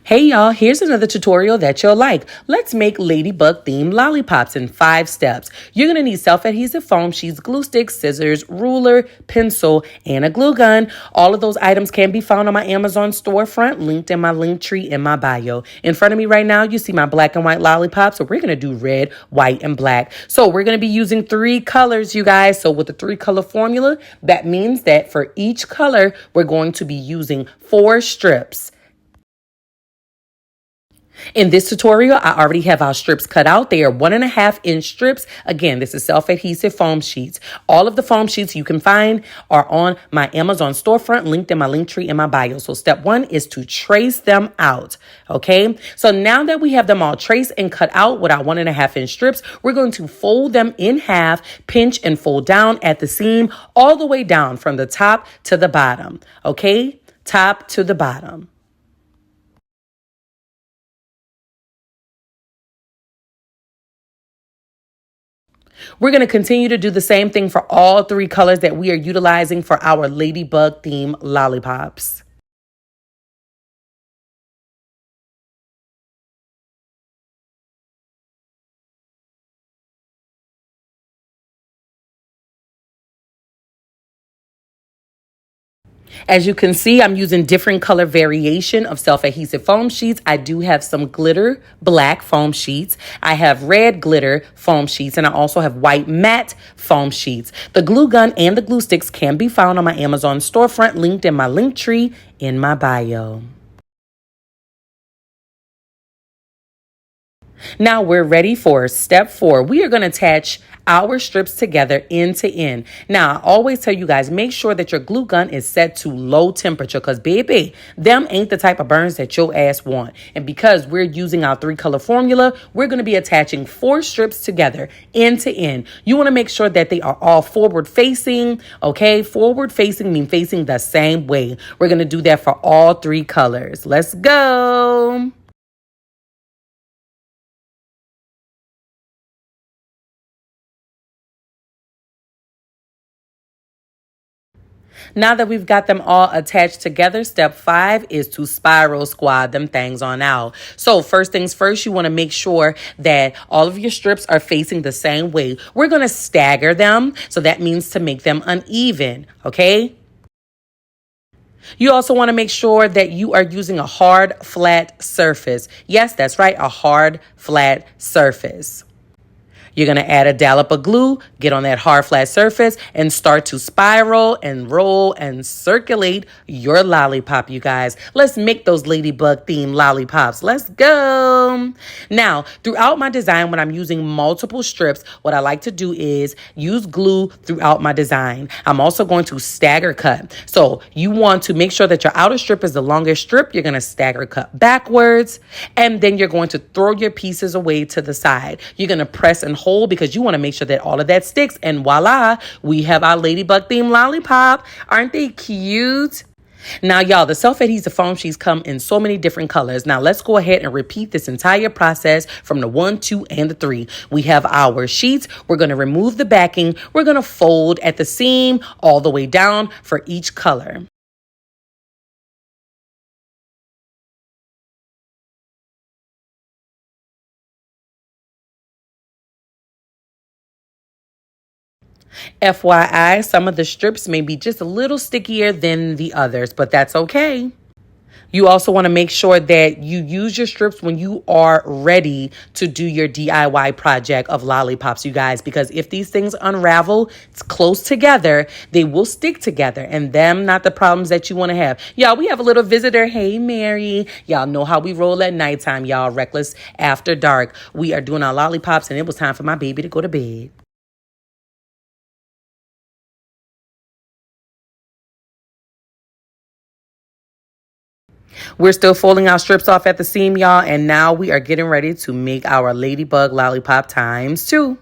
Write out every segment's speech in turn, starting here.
Hey y'all, here's another tutorial that you'll like. Let's make ladybug themed lollipops in 5 steps. You're going to need self-adhesive foam sheets, glue sticks, scissors, ruler, pencil, and a glue gun. All of those items can be found on my Amazon storefront, linked in my link tree in my bio. In front of me right now, you see my black and white lollipops. So we're going to do red, white, and black. So we're going to be using 3 colors, you guys. So with the 3-color formula, that means that for each color, we're going to be using 4 strips. In this tutorial, I already have our strips cut out. They are 1.5-inch strips. Again, this is self-adhesive foam sheets. All of the foam sheets you can find are on my Amazon storefront, linked in my link tree in my bio. So step 1 is to trace them out. Okay. So now that we have them all traced and cut out with our 1.5-inch strips, we're going to fold them in half, pinch and fold down at the seam all the way down from the top to the bottom. Okay. Top to the bottom. We're going to continue to do the same thing for all 3 colors that we are utilizing for our ladybug theme lollipops. As you can see, I'm using different color variation of self-adhesive foam sheets. I do have some glitter black foam sheets. I have red glitter foam sheets, and I also have white matte foam sheets. The glue gun and the glue sticks can be found on my Amazon storefront, linked in my link tree in my bio. Now we're ready for step 4. We are going to attach our strips together end to end. Now, I always tell you guys, make sure that your glue gun is set to low temperature because, baby, them ain't the type of burns that your ass want. And because we're using our 3-color formula, we're going to be attaching 4 strips together end to end. You want to make sure that they are all forward facing. Okay, forward facing means facing the same way. We're going to do that for all 3 colors. Let's go. Now that we've got them all attached together, step 5 is to spiral squad them things on out. So first things first, you want to make sure that all of your strips are facing the same way. We're going to stagger them. So that means to make them uneven. Okay. You also want to make sure that you are using a hard, flat surface. Yes, that's right. A hard, flat surface. You're going to add a dollop of glue, get on that hard flat surface, and start to spiral and roll and circulate your lollipop, you guys. Let's make those ladybug themed lollipops. Let's go. Now, throughout my design, when I'm using multiple strips, what I like to do is use glue throughout my design. I'm also going to stagger cut. So you want to make sure that your outer strip is the longest strip. You're going to stagger cut backwards, and then you're going to throw your pieces away to the side. You're going to press and hold because you want to make sure that all of that sticks, and voila, we have our ladybug themed lollipop. Aren't they cute? Now, y'all, the self-adhesive foam sheets come in so many different colors. Now, let's go ahead and repeat this entire process from the 1, 2, and the 3. We have our sheets. We're going to remove the backing. We're going to fold at the seam all the way down for each color. FYI, some of the strips may be just a little stickier than the others, but that's okay. You also want to make sure that you use your strips when you are ready to do your DIY project of lollipops, you guys, because if these things unravel, it's close together, they will stick together, and them not the problems that you want to have. Y'all, we have a little visitor. Hey, Mary. Y'all know how we roll at nighttime, y'all. Reckless after dark. We are doing our lollipops, and it was time for my baby to go to bed. We're still folding our strips off at the seam, y'all, and now we are getting ready to make our ladybug lollipop times 2.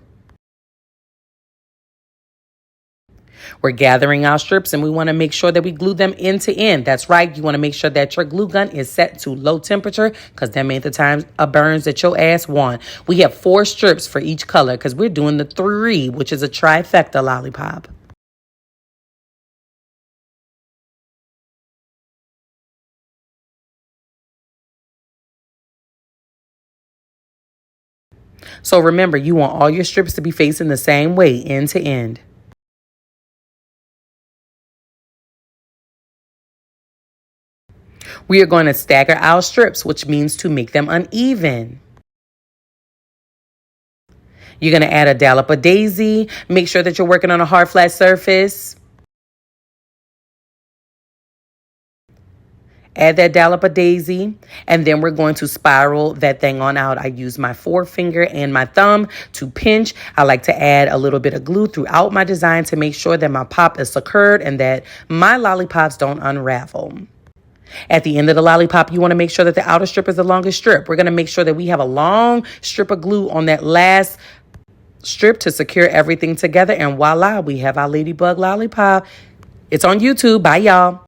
We're gathering our strips, and we want to make sure that we glue them end to end. That's right. You want to make sure that your glue gun is set to low temperature because that ain't the time of burns that your ass want. We have 4 strips for each color because we're doing the 3, which is a trifecta lollipop. So remember, you want all your strips to be facing the same way, end to end. We are going to stagger our strips, which means to make them uneven. You're going to add a dollop of daisy. Make sure that you're working on a hard, flat surface. Add that dollop of daisy, and then we're going to spiral that thing on out. I use my forefinger and my thumb to pinch. I like to add a little bit of glue throughout my design to make sure that my pop is secured and that my lollipops don't unravel. At the end of the lollipop, you want to make sure that the outer strip is the longest strip. We're going to make sure that we have a long strip of glue on that last strip to secure everything together. And voila, we have our Ladybug Lollipop. It's on YouTube. Bye, y'all.